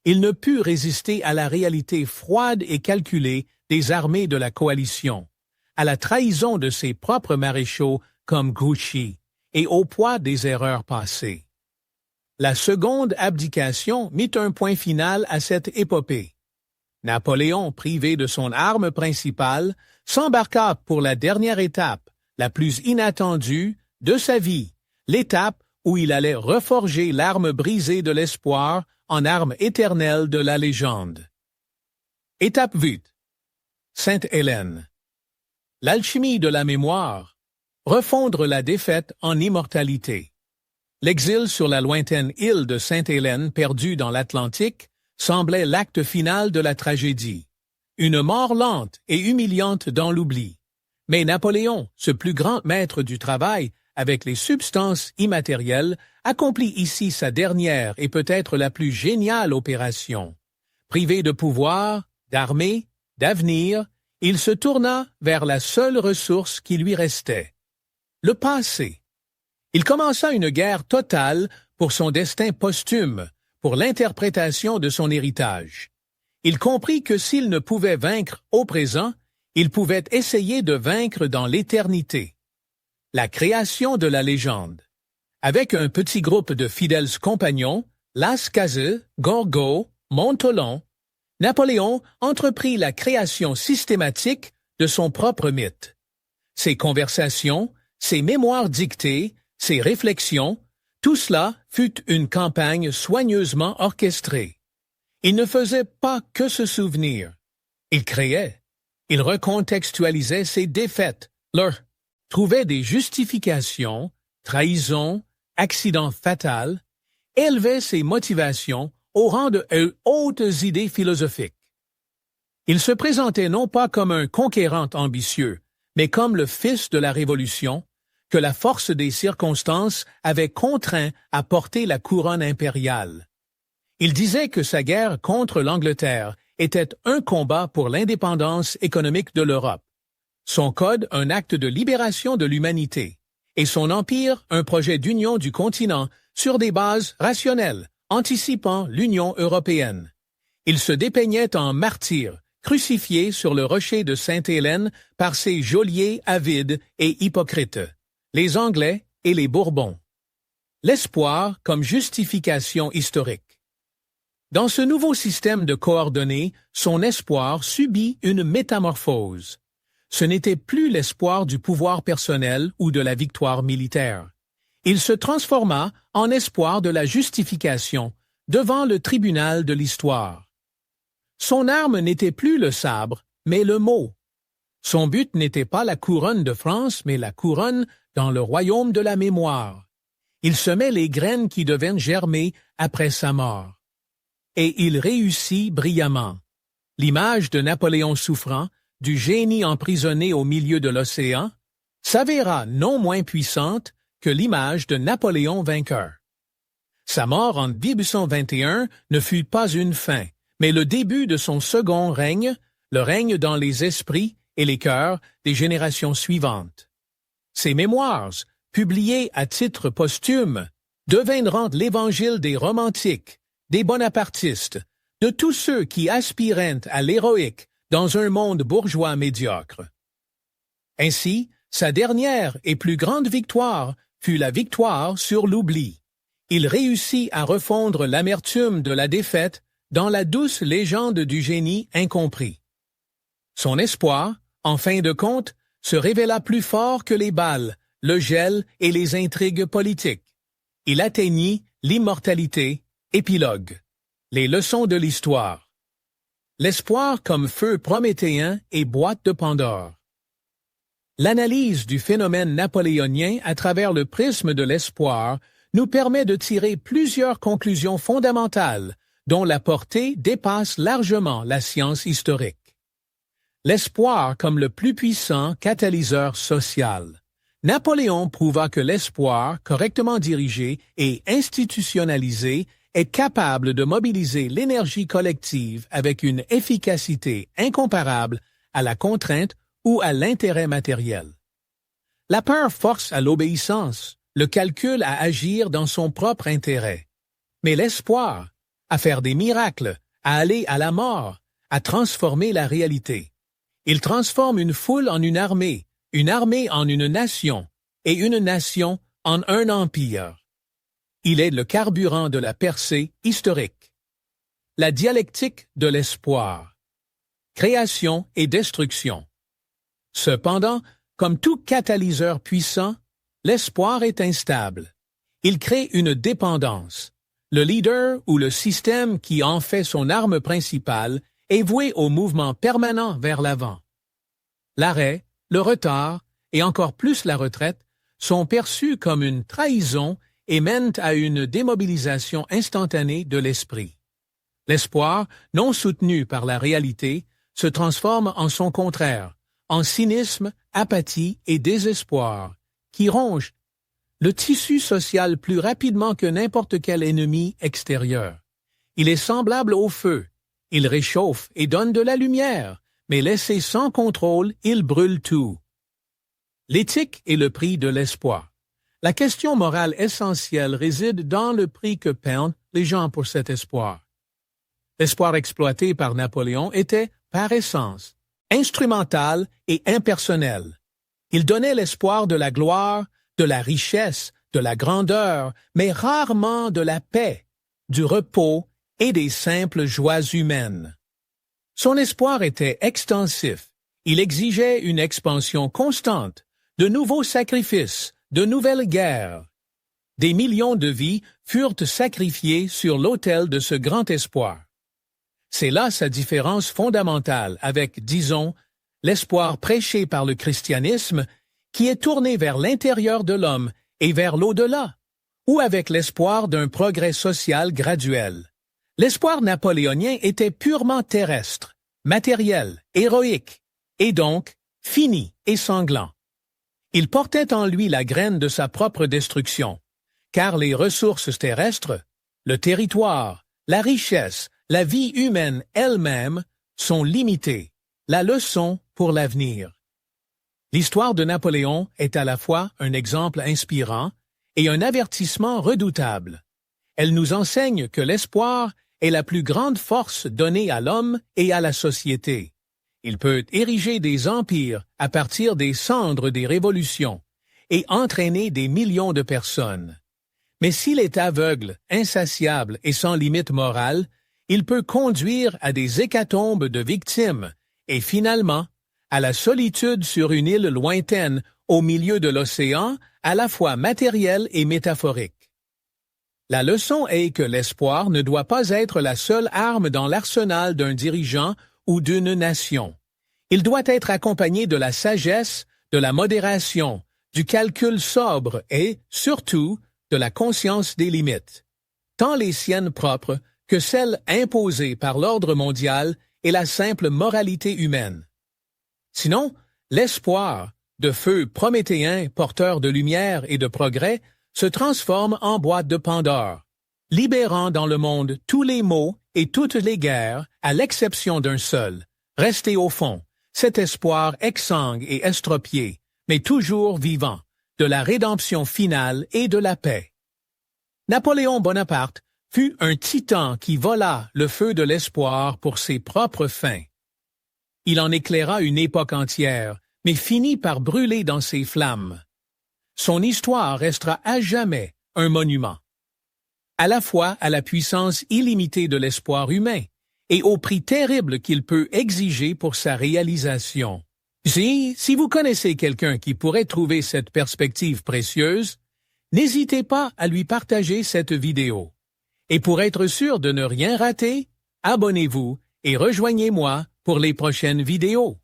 Speaker 1: Il ne put résister à la réalité froide et calculée des armées de la coalition, à la trahison de ses propres maréchaux comme Grouchy et au poids des erreurs passées. La seconde abdication mit un point final à cette épopée. Napoléon, privé de son arme principale, s'embarqua pour la dernière étape, la plus inattendue, de sa vie, l'étape où il allait reforger l'arme brisée de l'espoir en arme éternelle de la légende. Étape 8. Sainte-Hélène. L'alchimie de la mémoire. Refondre la défaite en immortalité. L'exil sur la lointaine île de Sainte-Hélène perdue dans l'Atlantique semblait l'acte final de la tragédie. Une mort lente et humiliante dans l'oubli. Mais Napoléon, ce plus grand maître du travail, avec les substances immatérielles, accomplit ici sa dernière et peut-être la plus géniale opération. Privé de pouvoir, d'armée, d'avenir, il se tourna vers la seule ressource qui lui restait. le passé. Il commença une guerre totale pour son destin posthume, pour l'interprétation de son héritage. Il comprit que s'il ne pouvait vaincre au présent, il pouvait essayer de vaincre dans l'éternité. La création de la légende. Avec un petit groupe de fidèles compagnons, Las Cases, Gorgo, Montholon, Napoléon entreprit la création systématique de son propre mythe. Ses conversations, ses mémoires dictées, ses réflexions, tout cela fut une campagne soigneusement orchestrée. Il ne faisait pas que se souvenir. Il créait. Il recontextualisait ses défaites, leur trouvait des justifications, trahisons, accidents fatals, élevait ses motivations au rang de hautes idées philosophiques. Il se présentait non pas comme un conquérant ambitieux, mais comme le fils de la Révolution, que la force des circonstances avait contraint à porter la couronne impériale. Il disait que sa guerre contre l'Angleterre était un combat pour l'indépendance économique de l'Europe, son code un acte de libération de l'humanité, et son empire un projet d'union du continent sur des bases rationnelles, anticipant l'Union européenne. Il se dépeignait en martyr, crucifié sur le rocher de Sainte-Hélène par ses geôliers avides et hypocrites, les Anglais et les Bourbons. L'espoir comme justification historique. Dans ce nouveau système de coordonnées, son espoir subit une métamorphose. Ce n'était plus l'espoir du pouvoir personnel ou de la victoire militaire. Il se transforma en espoir de la justification devant le tribunal de l'histoire. Son arme n'était plus le sabre, mais le mot. Son but n'était pas la couronne de France, mais la couronne dans le royaume de la mémoire. Il semait les graines qui devaient germer après sa mort. Et il réussit brillamment. L'image de Napoléon souffrant, du génie emprisonné au milieu de l'océan, s'avéra non moins puissante que l'image de Napoléon vainqueur. Sa mort en 1821 ne fut pas une fin, mais le début de son second règne, le règne dans les esprits et les cœurs des générations suivantes. Ses mémoires, publiées à titre posthume, deviendront l'évangile des romantiques, des bonapartistes, de tous ceux qui aspiraient à l'héroïque dans un monde bourgeois médiocre. Ainsi, sa dernière et plus grande victoire fut la victoire sur l'oubli. Il réussit à refondre l'amertume de la défaite dans la douce légende du génie incompris. Son espoir, en fin de compte, se révéla plus fort que les balles, le gel et les intrigues politiques. Il atteignit l'immortalité. Épilogue. Les leçons de l'histoire. L'espoir comme feu prométhéen et boîte de Pandore. L'analyse du phénomène napoléonien à travers le prisme de l'espoir nous permet de tirer plusieurs conclusions fondamentales dont la portée dépasse largement la science historique. L'espoir comme le plus puissant catalyseur social. Napoléon prouva que l'espoir, correctement dirigé et institutionnalisé, est capable de mobiliser l'énergie collective avec une efficacité incomparable à la contrainte ou à l'intérêt matériel. La peur force à l'obéissance, le calcul à agir dans son propre intérêt. Mais l'espoir, à faire des miracles, à aller à la mort, à transformer la réalité. Il transforme une foule en une armée en une nation, et une nation en un empire. Il est le carburant de la percée historique. La dialectique de l'espoir. Création et destruction. Cependant, comme tout catalyseur puissant, l'espoir est instable. Il crée une dépendance. Le leader ou le système qui en fait son arme principale est voué au mouvement permanent vers l'avant. L'arrêt, le retard et encore plus la retraite sont perçus comme une trahison et mènent à une démobilisation instantanée de l'esprit. L'espoir, non soutenu par la réalité, se transforme en son contraire, en cynisme, apathie et désespoir, qui rongent le tissu social plus rapidement que n'importe quel ennemi extérieur. Il est semblable au feu. Il réchauffe et donne de la lumière, mais laissé sans contrôle, il brûle tout. L'éthique est le prix de l'espoir. La question morale essentielle réside dans le prix que paient les gens pour cet espoir. L'espoir exploité par Napoléon était, par essence, instrumental et impersonnel. Il donnait l'espoir de la gloire, de la richesse, de la grandeur, mais rarement de la paix, du repos et des simples joies humaines. Son espoir était extensif. Il exigeait une expansion constante, de nouveaux sacrifices, de nouvelles guerres. Des millions de vies furent sacrifiées sur l'autel de ce grand espoir. C'est là sa différence fondamentale avec, disons, l'espoir prêché par le christianisme qui est tourné vers l'intérieur de l'homme et vers l'au-delà, ou avec l'espoir d'un progrès social graduel. L'espoir napoléonien était purement terrestre, matériel, héroïque, et donc fini et sanglant. Il portait en lui la graine de sa propre destruction, car les ressources terrestres, le territoire, la richesse, la vie humaine elle-même sont limitées, la leçon pour l'avenir. L'histoire de Napoléon est à la fois un exemple inspirant et un avertissement redoutable. Elle nous enseigne que l'espoir est la plus grande force donnée à l'homme et à la société. Il peut ériger des empires à partir des cendres des révolutions et entraîner des millions de personnes. Mais s'il est aveugle, insatiable et sans limite morale, il peut conduire à des hécatombes de victimes et finalement à la solitude sur une île lointaine au milieu de l'océan, à la fois matériel et métaphorique. La leçon est que l'espoir ne doit pas être la seule arme dans l'arsenal d'un dirigeant ou d'une nation. Il doit être accompagné de la sagesse, de la modération, du calcul sobre et, surtout, de la conscience des limites, tant les siennes propres que celles imposées par l'ordre mondial et la simple moralité humaine. Sinon, l'espoir, de feu prométhéen porteur de lumière et de progrès, se transforme en boîte de Pandore, libérant dans le monde tous les maux et toutes les guerres, à l'exception d'un seul, resté au fond, cet espoir exsangue et estropié, mais toujours vivant, de la rédemption finale et de la paix. Napoléon Bonaparte fut un titan qui vola le feu de l'espoir pour ses propres fins. Il en éclaira une époque entière, mais finit par brûler dans ses flammes. Son histoire restera à jamais un monument, à la fois à la puissance illimitée de l'espoir humain et au prix terrible qu'il peut exiger pour sa réalisation. Si vous connaissez quelqu'un qui pourrait trouver cette perspective précieuse, n'hésitez pas à lui partager cette vidéo. Et pour être sûr de ne rien rater, abonnez-vous et rejoignez-moi pour les prochaines vidéos.